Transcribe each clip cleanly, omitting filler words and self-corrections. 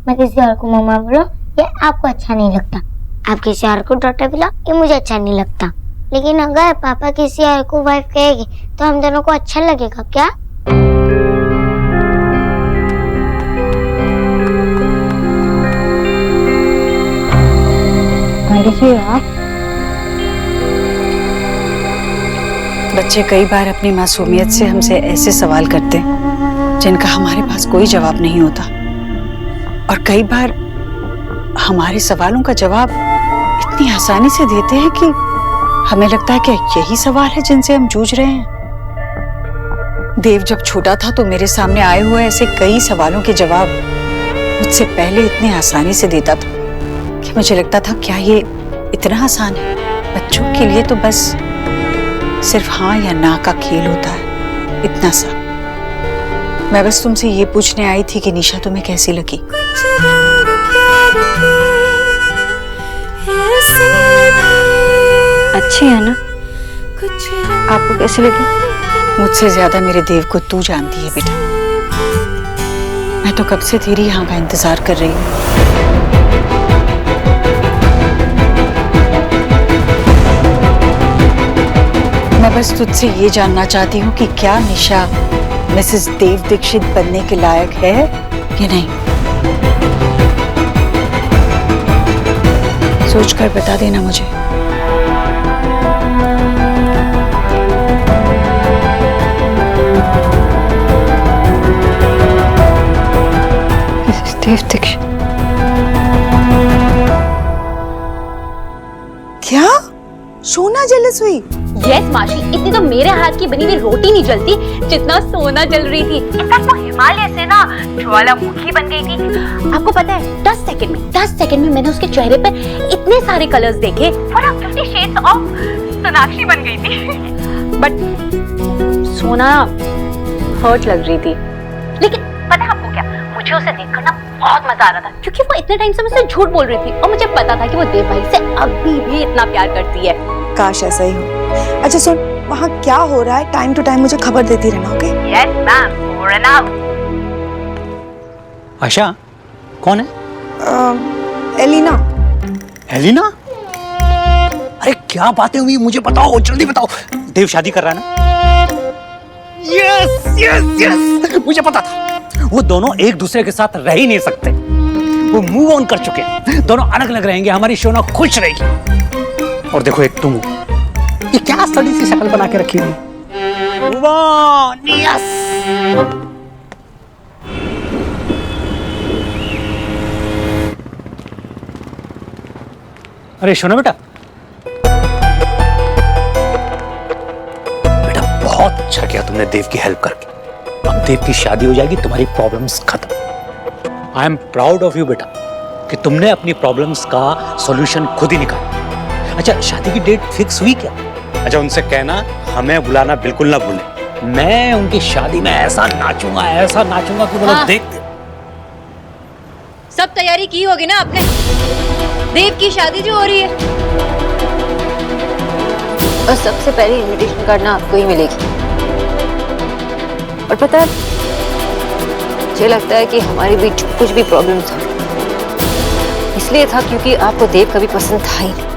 मैं किसी और को मम्मा बोलो ये आपको अच्छा नहीं लगता, आप किसी और को डॉटर बुलाओ ये मुझे अच्छा नहीं लगता। लेकिन अगर पापा किसी और को वाइफ कहेगी तो हम दोनों को अच्छा लगेगा क्या? बच्चे कई बार अपनी मासूमियत से हमसे ऐसे सवाल करते हैं जिनका हमारे पास कोई जवाब नहीं होता, और कई बार हमारे सवालों का जवाब इतनी आसानी से देते हैं कि हमें लगता है कि यही सवाल है जिनसे हम जूझ रहे हैं। देव जब छोटा था तो मेरे सामने आए हुए ऐसे कई सवालों के जवाब मुझसे पहले इतने आसानी से देता था कि मुझे लगता था क्या ये इतना आसान है? बच्चों के लिए तो बस सिर्फ हाँ या ना का खेल होता है, इतना सा। मैं बस तुमसे ये पूछने आई थी कि निशा तुम्हें कैसी लगी? अच्छी है ना? आपको कैसी लगी? मुझसे ज्यादा मेरे देव को तू जानती है बेटा। मैं तो कब से तेरी यहाँ का इंतजार कर रही हूँ। मैं बस तुझसे ये जानना चाहती हूँ कि क्या निशा मिसेस देव दीक्षित बनने के लायक है या नहीं। सोचकर बता देना मुझे। मिसेस देव दीक्षित? क्या सोना जेलस हुई? यस माशी, इतनी तो मेरे हाथ की बनी हुई रोटी नहीं जलती जितना सोना जल रही थी। इनफैक्ट वो हिमालय से ना ज्वालामुखी बन गई थी। आपको पता है 10 सेकंड में मैंने उसके चेहरे पर इतने सारे कलर्स देखे, पूरा 50 शेड्स ऑफ सोनाक्षी बन गई थी। बट सोना हर्ट लग रही थी। लेकिन पता है आपको क्या, मुझे उसे देखकर ना बहुत मजा आ रहा था, क्योंकि वो इतने टाइम से मुझसे झूठ बोल रही थी और मुझे पता था कि वो देव भाई से अभी भी इतना प्यार करती है। काश ऐसा ही हो। अच्छा सुन, वहाँ क्या हो रहा है टाइम टू टाइम मुझे खबर देती रहना, okay? Yes ma'am, over and out. Asha कौन है? एलिना। एलिना? अरे क्या बातें हुई मुझे बताओ, जल्दी बताओ। देव शादी कर रहा है ना? यस यस यस, मुझे पता था। वो दोनों एक दूसरे के साथ रह ही नहीं सकते, वो मूव ऑन कर चुके हैं, दोनों अलग अलग रहेंगे, हमारी शोना खुश रहेगी। और देखो एक तुम, ये क्या सड़ी सी शक्ल बना के रखी हुई? Move on, yes. अरे शोना बेटा, बेटा बहुत अच्छा किया तुमने देव की हेल्प करके। अब देव की शादी हो जाएगी, तुम्हारी प्रॉब्लम्स खत्म। I am proud of you बेटा कि तुमने अपनी प्रॉब्लम्स का सॉल्यूशन खुद ही निकाला। अच्छा शादी की डेट फिक्स हुई क्या? अच्छा उनसे कहना हमें बुलाना बिल्कुल ना भूले। मैं उनकी शादी में ऐसा नाचूंगा कि बोलो देख। सब तैयारी की होगी ना आपने? देव की शादी जो हो रही है, और सबसे पहले इनविटेशन कार्ड ना आपको ही मिलेगी। और पता है, मुझे लगता है कि हमारे बीच कुछ भी प्रॉब्लम था इसलिए था क्योंकि आपको देव कभी पसंद था ही नहीं।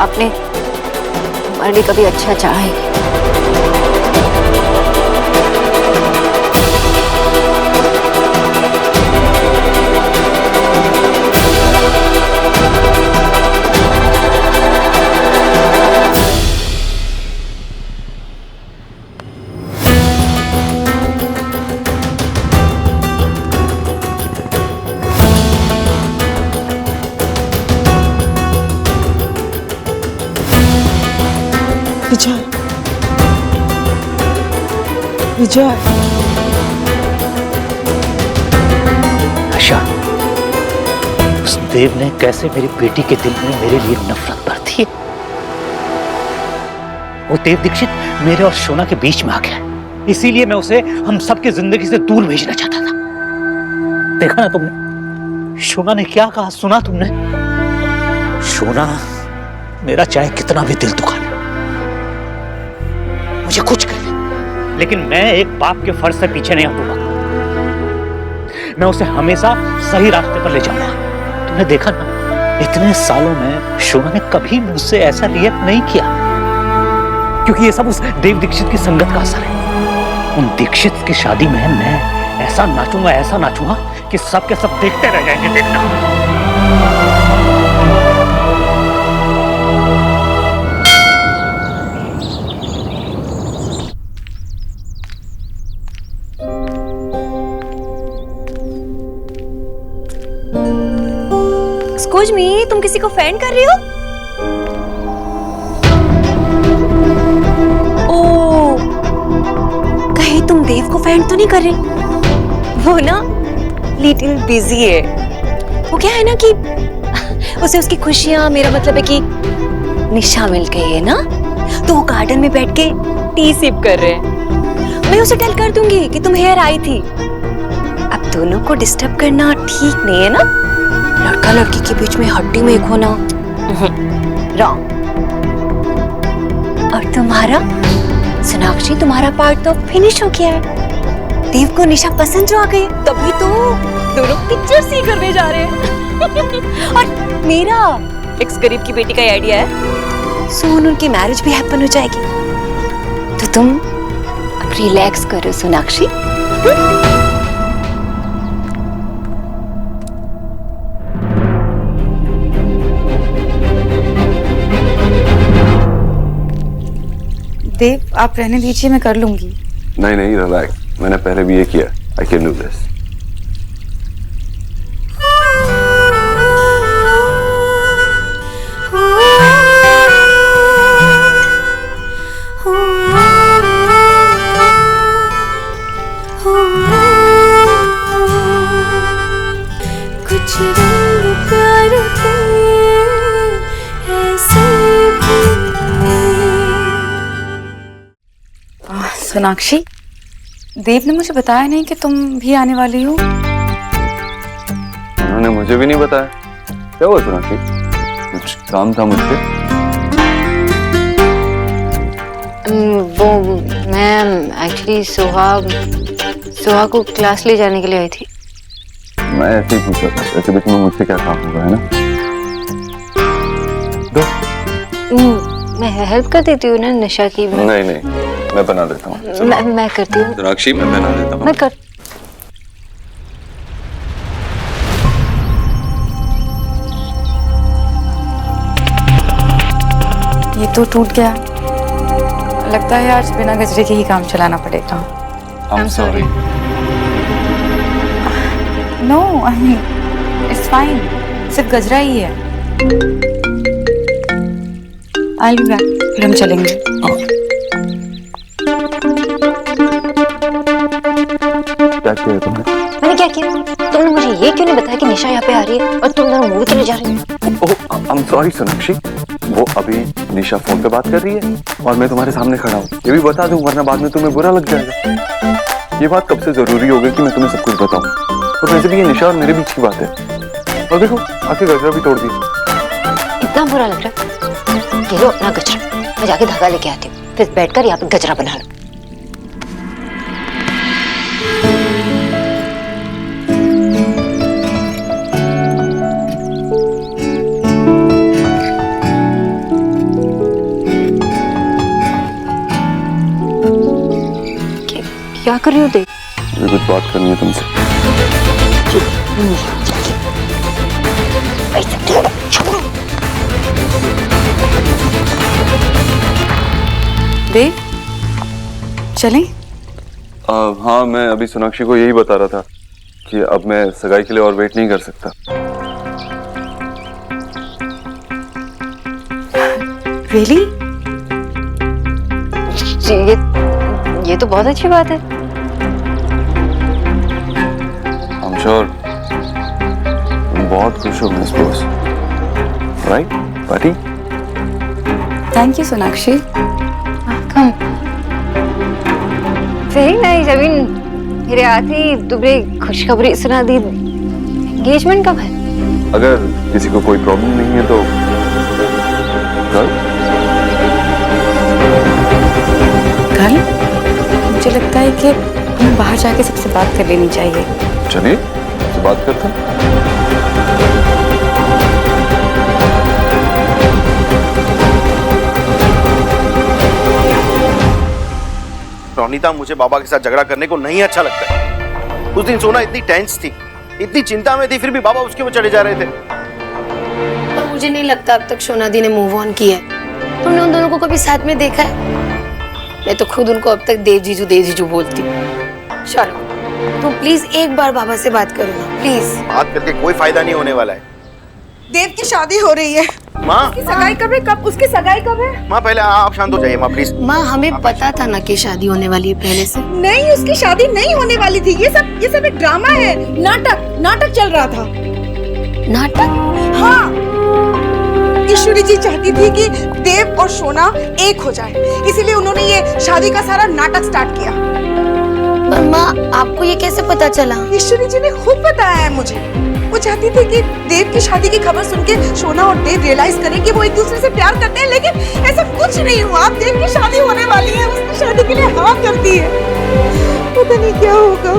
आपने हमारे लिए कभी अच्छा चाहा ही नहीं। विजय, विजय। आशा, उस देव ने कैसे मेरी बेटी के दिल में मेरे लिए नफरत भर दी है। वो देव दीक्षित मेरे और शोना के बीच में आ गया, इसीलिए मैं उसे हम सबकी जिंदगी से दूर भेजना चाहता था। देखा ना तुमने, शोना ने क्या कहा, सुना तुमने? शोना मेरा चाहे कितना भी दिल दुखा ले, मुझे कुछ कर ले, लेकिन मैं एक बाप के फर्ज से पीछे नहीं हटूंगा। मैं उसे हमेशा सही रास्ते पर ले जाऊंगा। तुमने देखा ना, इतने सालों में शोना ने कभी मुझसे ऐसा रिएक्ट नहीं किया, क्योंकि ये सब उस देव दीक्षित की संगत का असर है। उन दीक्षित की शादी में मैं ऐसा नाचूंगा कि सब के सब देखते रह जाएंगे। देखना। एक्सक्यूज मी, तुम किसी को फैन कर रही हो? ओ, कहीं तुम देव को फैन तो नहीं कर रही? वो ना लिटिल बिजी है। वो क्या है ना कि उसे उसकी खुशियां, मेरा मतलब है कि निशा मिल गई है ना, तो वो गार्डन में बैठ के टी सिप कर रहे हैं। मैं उसे टेल कर दूंगी कि तुम हेयर आई थी। अब दोनों को डिस्टर्ब करना ठीक नहीं है ना, लड़का लड़की के बीच में हड्डी में एक होना रॉन्ग। और तुम्हारा सोनाक्षी, तुम्हारा पार्ट तो फिनिश हो गया है। देव को निशा पसंद जो आ गई, तभी तो दोनों पिक्चर सी करने जा रहे हैं। और मेरा एक्स गरीब की बेटी का आइडिया है, सोन उनकी मैरिज भी हैपन हो जाएगी। तो तुम अब रिलैक्स करो सोनाक्षी। देव, आप रहने दीजिए, मैं कर लूंगी। नहीं नहीं, रिलैक्स, मैंने पहले भी ये किया। I can do this. Sonakshi, Dev ने मुझे बताया नहीं कि तुम भी आने वाली हो। उन्होंने मुझे भी नहीं बताया। क्या हुआ सोनाक्षी, कुछ काम था मुझसे? वो मैं एक्चुअली सोहा को क्लास ले जाने के लिए आई थी। मैं ऐसे ही पूछा था, ऐसे बीच में मुझसे क्या काम होगा, है ना? दो। मैं हेल्प कर देती हूँ ना निशा की। नहीं नहीं, मैं बना देता हूँ। मैं करती हूँ सोनाक्षी, मैं बना देता हूँ। मैं कर ये तो टूट गया। लगता है आज बिना गजरे के ही काम चलाना पड़ेगा। I'm sorry. No, I mean it's fine, सिर्फ गजरा ही है। I'll be back, फिर हम चलेंगे। क्या किया तुमने? मैंने क्या किया? तुमने मुझे ये क्यों नहीं बताया कि निशा यहाँ पे आ रही है और तुम दोनों मूवी के लिए जा रही हो? ओह, I'm sorry सोनाक्षी, वो अभी निशा फोन पे बात कर रही है और मैं तुम्हारे सामने खड़ा हूँ। ये भी बता दूं, वरना बाद में तुम्हें बुरा लग जाएगा। ये बात कब से जरूरी हो गई कि मैं तुम्हें सब कुछ बताऊं? और वैसे भी ये निशा और मेरे बीच की बात है। और देखो, आखिर गजरा भी तोड़ दिया। इतना बुरा लग रहा है? ये लो अपना गजरा, मैं जाके धागा लेके आती हूँ, फिर बैठकर यहाँ पे गजरा बना लो। क्या कर रही हो देव? मुझे कुछ बात करनी है तुमसे। देव, चलें? हाँ, मैं अभी सोनाक्षी को यही बता रहा था कि अब मैं सगाई के लिए और वेट नहीं कर सकता। Really? ये तो बहुत अच्छी बात है। I'm sure तुम बहुत खुश हो miss boss, right party? Thank you Sonakshi. Come very nice. I mean मेरे आते ही तुम्हें खुशखबरी सुना दी। एंगेजमेंट कब है? अगर किसी को कोई प्रॉब्लम नहीं है तो कल? मुझे लगता है कि हमें बाहर जाके सबसे बात कर लेनी चाहिए। चलिए तो बात करते हैं। रोनिता, मुझे बाबा के साथ झगड़ा करने को नहीं अच्छा लगता है। उस दिन सोना इतनी टेंस थी, इतनी चिंता में थी, फिर भी बाबा उसके वो चढ़े जा रहे थे। पर मुझे नहीं लगता अब तक सोनादी ने मूव ऑन किया है। तुमने उन दोनों को कभी साथ में देखा है? मैं तो खुद उनको अब तक देव जीजू बोलती हूँ। चलो तुम प्लीज एक बार बाबा से बात करो ना, प्लीज। बात करके कोई फायदा नहीं होने वाला है। देव की शादी हो रही है। माँ, उसकी सगाई कब है? कब उसकी सगाई कब है? माँ पहले आप शांत हो जाइए माँ, प्लीज। माँ, हमें पता था ना कि शादी होने वाली है पहले से। नहीं, उसकी शादी नहीं होने वाली थी। ये सब एक ड्रामा है, नाटक चल रहा था। नाटक? हाँ, ईश्वरी जी चाहती थी कि देव और सोना एक हो जाए, इसीलिए उन्होंने ये शादी का सारा नाटक स्टार्ट किया। पर माँ, आपको ये कैसे पता चला? ईश्वरी जी ने खुद बताया है मुझे। वो चाहती थी कि देव की शादी की खबर सुन के सोना और देव रियलाइज करें कि वो एक दूसरे से प्यार करते हैं, लेकिन ऐसा कुछ नहीं हुआ। देव की शादी होने वाली है, उसकी शादी के लिए हाँ कर दी है। पता नहीं क्या होगा।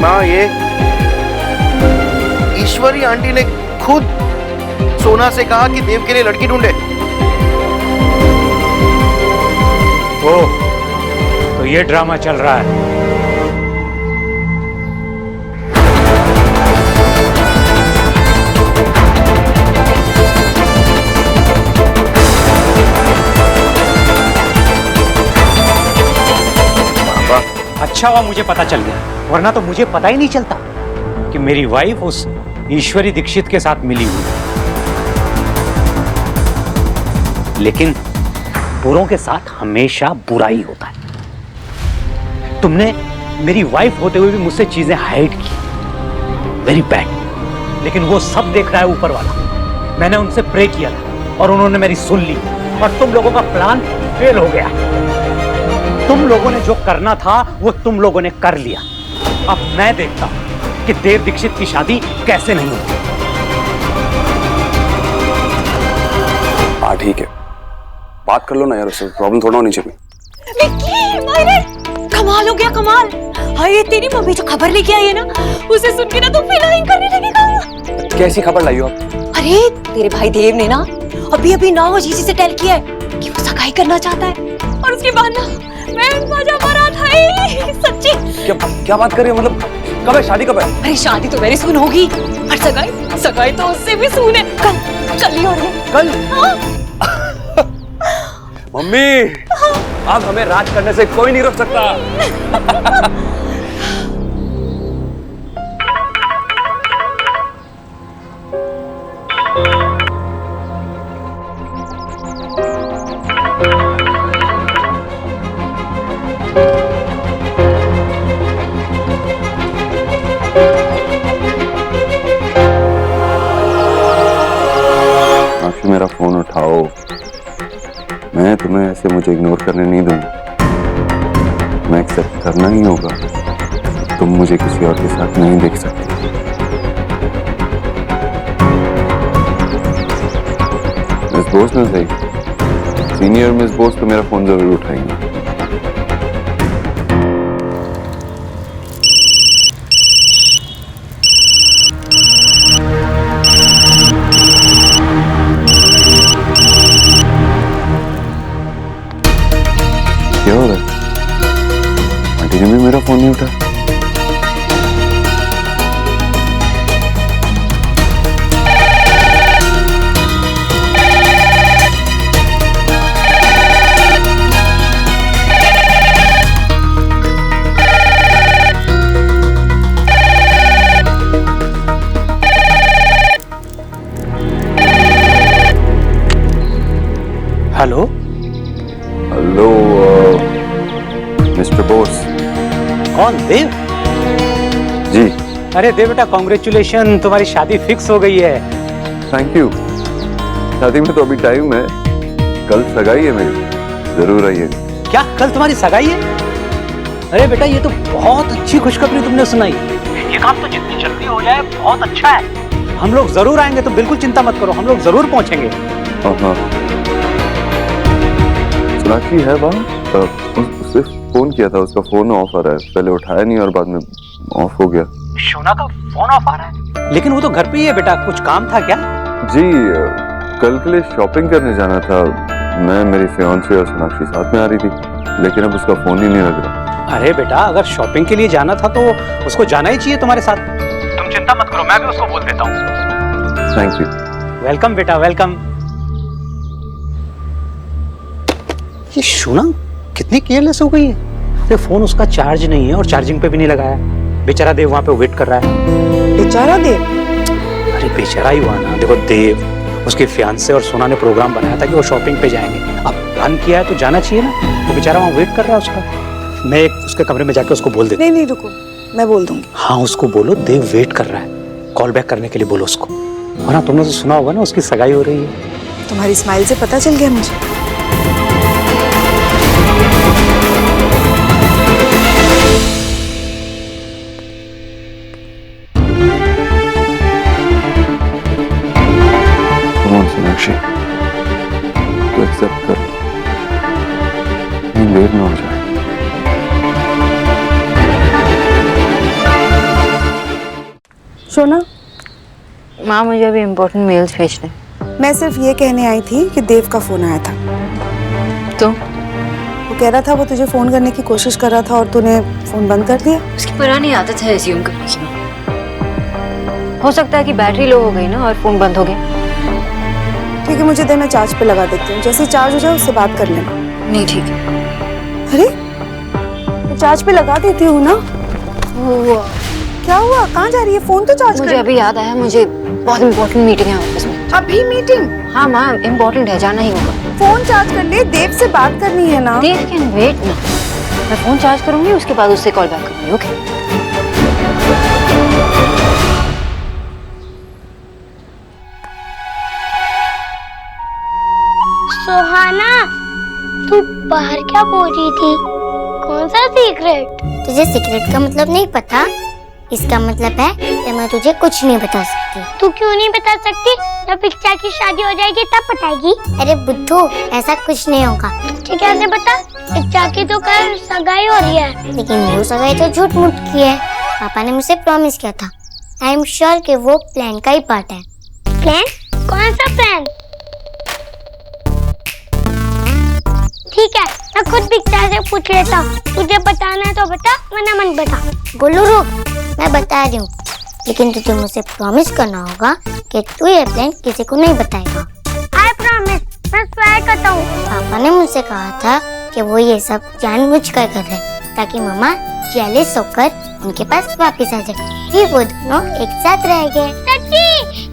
माँ, ये ईश्वरी आंटी ने खुद सोना से कहा कि देव के लिए लड़की ढूंढे। ओ, तो ये ड्रामा चल रहा है। अच्छा हुआ मुझे पता चल गया, वरना तो मुझे पता ही नहीं चलता कि मेरी वाइफ उस ईश्वरी दीक्षित के साथ मिली हुई है। लेकिन बुरों के साथ हमेशा बुरा ही होता है। तुमने मेरी वाइफ होते हुए भी मुझसे चीजें हाइड की, वेरी बैड। लेकिन वो सब देख रहा है ऊपर वाला। मैंने उनसे प्रे किया था और उन्होंने मेरी सुन ली, और तुम लोगों का प्लान फेल हो गया। तुम लोगों ने जो करना था वो तुम लोगों ने कर लिया। अब मैं देखता हूं कि देव दीक्षित की शादी कैसे नहीं होती। हाँ ठीक है, बात कर लो ना यार, उससे प्रॉब्लम थोड़ा होनी चाहिए। विक्की, मायरे, कमाल हो गया, कमाल। हाय, तेरी मम्मी जो खबर लेके आई है ना, उसे सुन के ना तुम फीलिंग करने लगेगा। कैसी खबर लाई हो आप? अरे तेरे भाई देव ने ना अभी 9 जीजी से टेल किया है कि वो सगाई करना चाहता है, और उसके बाद ना मैं मजा बारात है। सच्ची? क्या बात कर रही हो? मतलब कब है शादी, कब है? अरे शादी तो वेरी सून होगी, और सगाई तो उससे भी सून है। कल ही हो रही है। कल? मम्मी, अब हमें राज करने से कोई नहीं रोक सकता। मेरा फोन उठाओ, मैं तुम्हें ऐसे मुझे इग्नोर करने नहीं दूंगा। मैं एक्सेप्ट करना ही होगा, तुम मुझे किसी और के साथ नहीं देख सकते। मिस बोस ने सही, सीनियर मिस बोस तो मेरा फोन जरूर उठाएंगे। क्या हो रहा है? आंटी ने भी मेरा फोन नहीं उठाया। Hello hello mister Bose. कौन? देव? जी। अरे देव बेटा, कॉन्ग्रेचुलेशन, तुम्हारी शादी फिक्स हो गई है। Thank you. शादी में तो अभी टाइम है, कल सगाई है मेरी, जरूर आइए। क्या कल तुम्हारी सगाई है? अरे बेटा, ये तो बहुत अच्छी खुशखबरी तुमने सुनाई। ये काम तो जितनी जल्दी हो जाए बहुत अच्छा है। हम लोग जरूर आएंगे, तो बिल्कुल चिंता मत करो, हम लोग जरूर पहुंचेंगे। हाँ, सोनाक्षी है वहाँ, उससे फोन किया था, उसका फोन ऑफ आ रहा है, पहले उठाया नहीं और बाद में ऑफ हो गया। शोना का फोन ऑफ आ रहा है, लेकिन वो तो घर पे ही है बेटा। कुछ काम था क्या? जी कल के लिए शॉपिंग करने जाना था। मैं, मेरी फियांसे और सोनाक्षी साथ में आ रही थी, लेकिन अब उसका फोन ही नहीं लग रहा। अरे बेटा, अगर शॉपिंग के लिए जाना था तो उसको जाना ही चाहिए तुम्हारे साथ। तुम चिंता मत करो, मैं भी उसको बोल देता हूँ। Thank you. वेलकम बेटा, वेलकम। ये शोना कितनी केयरलेस हो गई है। अरे फोन उसका चार्ज नहीं है और चार्जिंग पे भी नहीं लगाया। बेचारा देव वहां पे वेट कर रहा है। बेचारा देव? अरे बेचारा ही हुआ ना। देखो देव, उसके फियांसे और सोना ने प्रोग्राम बनाया था कि वो शॉपिंग पे जाएंगे। अब प्लान किया है तो जाना चाहिए ना। वो बेचारा वहां वेट कर रहा है उसका। मैं उसके कमरे में जाके उसको बोल देता हूं। नहीं रुको, मैं बोल दूंगी। हाँ उसको बोलो देव वेट कर रहा है, कॉल बैक करने के लिए बोलो उसको। वरना तुमने तो सुना होगा ना उसकी सगाई हो रही है। तुम्हारी स्माइल से पता चल गया मुझे। सोनाक्षी तो एक्सेप्ट कर, नहीं देर में हो जाए। शोना, माँ मुझे अभी इम्पोर्टेंट मेल्स भेजने। मैं सिर्फ ये कहने आई थी कि देव का फोन आया था। तो वो कह रहा था वो तुझे फोन करने की कोशिश कर रहा था और तूने फोन बंद कर दिया। उसकी पुरानी आदत है एज्यूम करने की। हो सकता है कि बैटरी लो हो गई ना और फोन बंद हो गया। ठीक है, मुझे दे, मैं चार्ज पे लगा देती हूँ। जैसे चार्ज हो जाए उससे बात कर लेना। नहीं ठीक है। अरे मैं चार्ज पे लगा देती हूँ ना। क्या हुआ? कहाँ जा रही है? फोन तो चार्ज मुझे अभी याद आया, मुझे बहुत इम्पोर्टेंट मीटिंग है ऑफिस में। अभी मीटिंग? हाँ माँ, इम्पोर्टेंट है, जाना ही होगा। फोन चार्ज कर ले, देव से बात करनी है ना। देव कैन वेट ना। मैं फोन चार्ज करूंगी, उसके बाद उससे कॉल बैक करूंगी। ओके सुहाना, तू बाहर क्या बोल रही थी? कौन सा सीक्रेट? तुझे सीक्रेट का मतलब नहीं पता? इसका मतलब है कि मैं तुझे कुछ नहीं बता सकती। तू क्यों नहीं बता सकती? जब पिक्चा की शादी हो जाएगी तब बताएगी। अरे बुद्धू, ऐसा कुछ नहीं होगा। तुझे कैसे पता? पिक्चा की तो कल सगाई हो रही है। लेकिन वो सगाई तो झूठ मूठ की है। पापा ने मुझे प्रॉमिस किया था। आई एम श्योर कि वो प्लान का ही पार्ट है। प्लान? कौन सा प्लान? ठीक है, मैं खुद पिक्चर से पूछ लेता हूँ। तुझे बताना है तो बता, वरना मत बता। बोलू रुक, मैं बता रही हूँ, लेकिन तुझे मुझसे प्रॉमिस करना होगा कि तू ये प्लान किसी को नहीं बताएगा। आई प्रॉमिस, मैं स्वेयर करता हूँ। पापा ने मुझसे कहा था कि वो ये सब जानबूझकर कर रहे हैं ताकि मम्मा जेलस होकर उनके पास वापस आ जाए, फिर वो दोनों एक साथ रहेंगे। सच्ची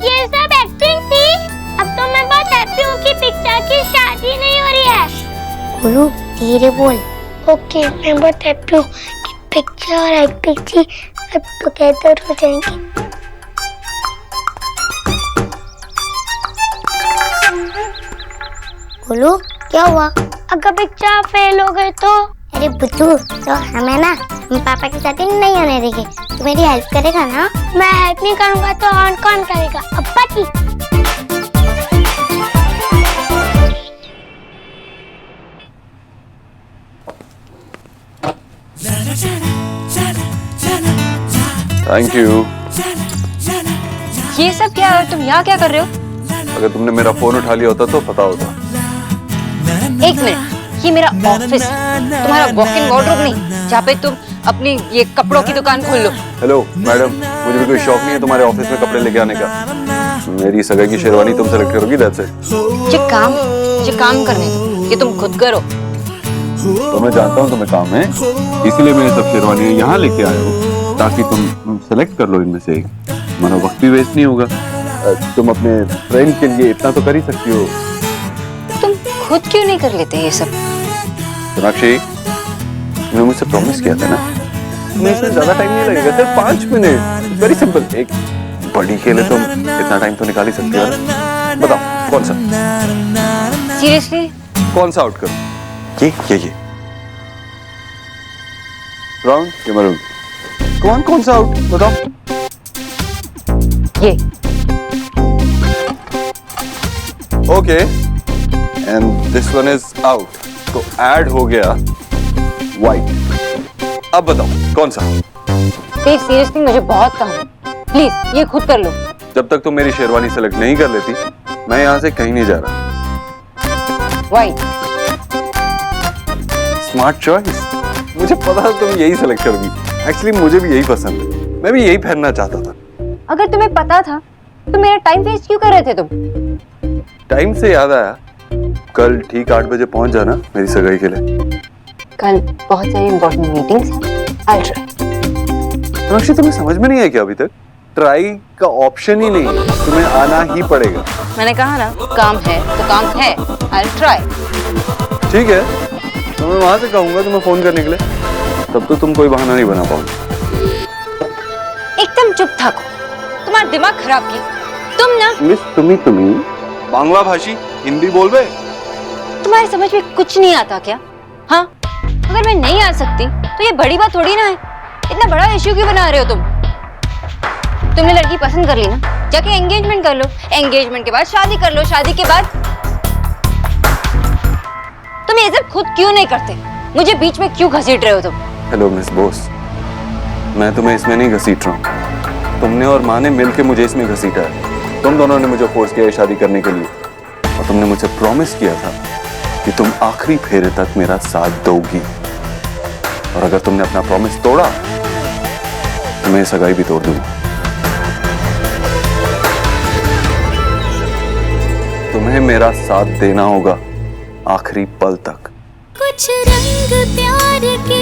ये सब एक्टिंग थी? अब तो मैं बहुत हैप्पी हूँ कि पिक्चर की शादी नहीं हो रही है। बोलू धीरे बोल। ओके, मैं बहुत हैप्पी हूँ कि पिक्चर और एक्टिंग थी अब टुगेदर हो जाएंगे। बोलू क्या हुआ? अगर पिक्चर फेल हो गए तो? अरे बुद्धू, तो हमें ना हम पापा की शादी नहीं होने देंगे। तू मेरी हेल्प करेगा ना? मैं हेल्प नहीं करूँगा तो और कौन करेगा? अब्बा की। Thank you. ये सब क्या है? तुम यहाँ क्या कर रहे हो? अगर तुमने मेरा फोन उठा लिया होता तो पता होता। एक मिनट, ये मेरा ऑफिस, तुम्हारा वॉक इन वार्डरोब नहीं जहाँ पे तुम अपनी ये कपड़ों की दुकान खोल लो। हेलो मैडम, मुझे भी कोई शौक नहीं है तुम्हारे ऑफिस में कपड़े लेके आने का। मेरी सगाई की शेरवानी तुम सेलेक्ट करोगी, दैट्स इट। ये काम करने दो, ये तुम खुद करो। तो मैं जानता हूँ तुम्हें काम है, इसीलिए मैं सब शेरवानी यहाँ लेके आया हूँ ताकि तुम सेलेक्ट कर लो इनमें से एक। हमारा वक्त भी वेस्ट नहीं होगा। तुम अपने फ्रेंड के लिए इतना तो कर ही सकती हो। तुम खुद क्यों नहीं कर लेते ये सब? सोनाक्षी, तुमने मुझसे प्रॉमिस किया था ना, तुम्हें इसमें ज्यादा टाइम नहीं लगेगा, सिर्फ 5 मिनट। Very simple. एक बड़ी के लिए तुम इतना टाइम तो निकाल ही सकती हो ना। बताओ कौन सा? सीरियसली? कौन सा आउट करूं? ये राउंड या मरून? कौन सा आउट बताओ? ये। Okay, and this one is out. तो ऐड हो गया व्हाइट। अब बताओ कौन सा? देव सीरियसली मुझे बहुत काम है, प्लीज ये खुद कर लो। जब तक तुम मेरी शेरवानी सेलेक्ट नहीं कर लेती मैं यहाँ से कहीं नहीं जा रहा। व्हाइट। Smart choice. मुझे पता था तुम यही सेलेक्ट करोगी। एक्चुअली मुझे भी यही पसंद है, मैं भी यही पहनना चाहता था। अगर तुम्हें पता था तो मेरा टाइम वेस्ट क्यों कर रहे थे तुम? टाइम से याद आया, कल ठीक 8 बजे पहुंच जाना मेरी सगाई के लिए। कल बहुत सारी इंपॉर्टेंट मीटिंग्स हैं। I try. रोशी तुम्हें समझ में नहीं आया क्या अभी तक? ट्राई का ऑप्शन ही नहीं, तुम्हें आना ही पड़ेगा। मैंने कहा ना काम है तो काम है। I try. ठीक है, तो मैं वहां से कहूंगा तुम्हें फोन करने के लिए, तब तो तुम कोई बहाना नहीं बना पाओगे। एकदम चुप था, तुम्हारा दिमाग खराब की। तुम ना मिस तुम्ही बांग्ला भाषी हिंदी बोल रहे? तुम्हारी समझ में कुछ नहीं आता क्या? हाँ, अगर मैं नहीं आ सकती तो ये बड़ी बात थोड़ी ना है। इतना बड़ा इश्यू क्यों बना रहे हो तुम? तुमने लड़की पसंद कर ली ना, जाके एंगेजमेंट कर लो। एंगेजमेंट के बाद शादी कर लो। शादी के बाद तुम ये सब खुद क्यों नहीं करते? मुझे बीच में क्यों घसीट रहे हो तुम? हेलो मिस बोस, मैं तुम्हें इसमें नहीं घसीट रहा हूँ। तुमने और माँ ने मिलकर मुझे इसमें घसीटा है। तुम दोनों ने मुझे फोर्स किया है शादी करने के लिए, और तुमने मुझे प्रॉमिस किया था कि तुम आखिरी फेरे तक मेरा साथ दोगी। और अगर तुमने अपना प्रॉमिस तोड़ा तो मैं सगाई भी तोड़ दूंगा। तुम्हें मेरा साथ देना होगा आखिरी पल तक। कुछ रंग प्यार के